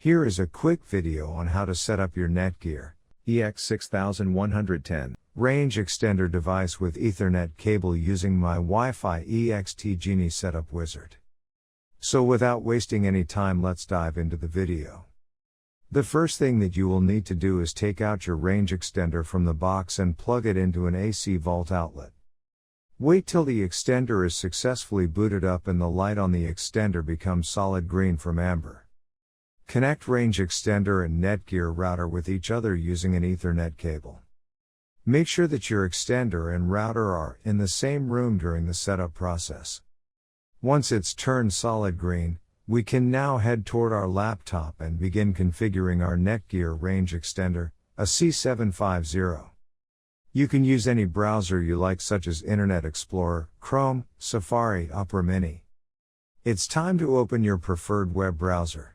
Here is a quick video on how to set up your Netgear EX6110 range extender device with Ethernet cable using my Wi-Fi EXT Genie setup wizard. So without wasting any time, let's dive into the video. The first thing that you will need to do is take out your range extender from the box and plug it into an AC vault outlet. Wait till the extender is successfully booted up and the light on the extender becomes solid green from amber. Connect range extender and Netgear router with each other using an Ethernet cable. Make sure that your extender and router are in the same room during the setup process. Once it's turned solid green, we can now head toward our laptop and begin configuring our Netgear Range Extender, a C750. You can use any browser you like, such as Internet Explorer, Chrome, Safari, Opera Mini. It's time to open your preferred web browser.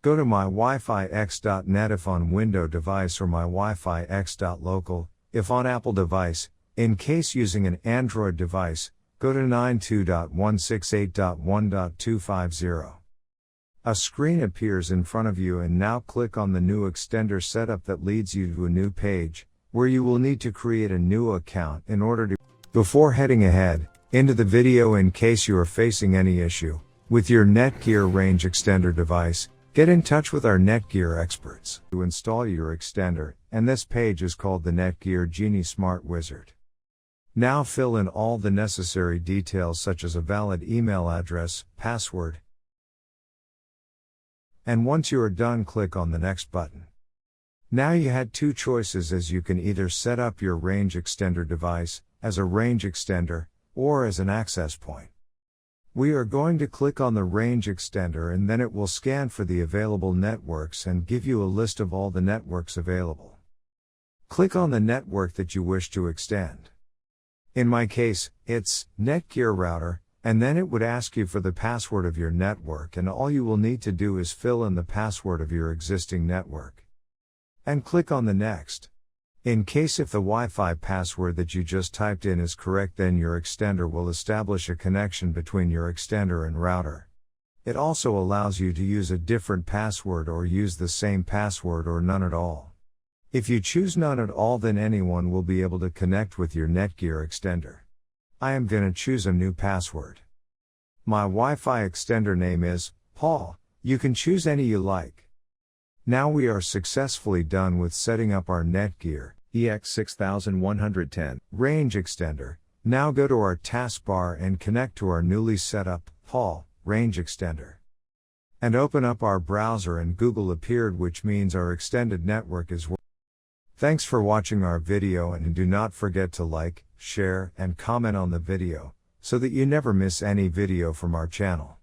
Go to mywifix.net if on Windows device or mywifix.local, if on Apple device. In case using an Android device, go to 92.168.1.250. A screen appears in front of you, and now click on the new extender setup that leads you to a new page, where you will need to create a new account in order to. Before heading ahead into the video, in case you are facing any issue with your Netgear Range Extender device, get in touch with our Netgear experts to install your extender, and this page is called the Netgear Genie Smart Wizard. Now fill in all the necessary details, such as a valid email address, password, and once you are done, click on the next button. Now you had two choices, as you can either set up your range extender device as a range extender or as an access point. We are going to click on the range extender, and then it will scan for the available networks and give you a list of all the networks available. Click on the network that you wish to extend. In my case, it's Netgear router, and then it would ask you for the password of your network, and all you will need to do is fill in the password of your existing network. And click on the next. In case if the Wi-Fi password that you just typed in is correct, then your extender will establish a connection between your extender and router. It also allows you to use a different password or use the same password or none at all. If you choose none at all, then anyone will be able to connect with your Netgear extender. I am gonna choose a new password. My Wi-Fi extender name is Paul. You can choose any you like. Now we are successfully done with setting up our Netgear EX6110 range extender. Now go to our taskbar and connect to our newly set up Paul range extender. And open up our browser, and Google appeared, which means our extended network is working. Thanks for watching our video, and do not forget to like, share, and comment on the video, so that you never miss any video from our channel.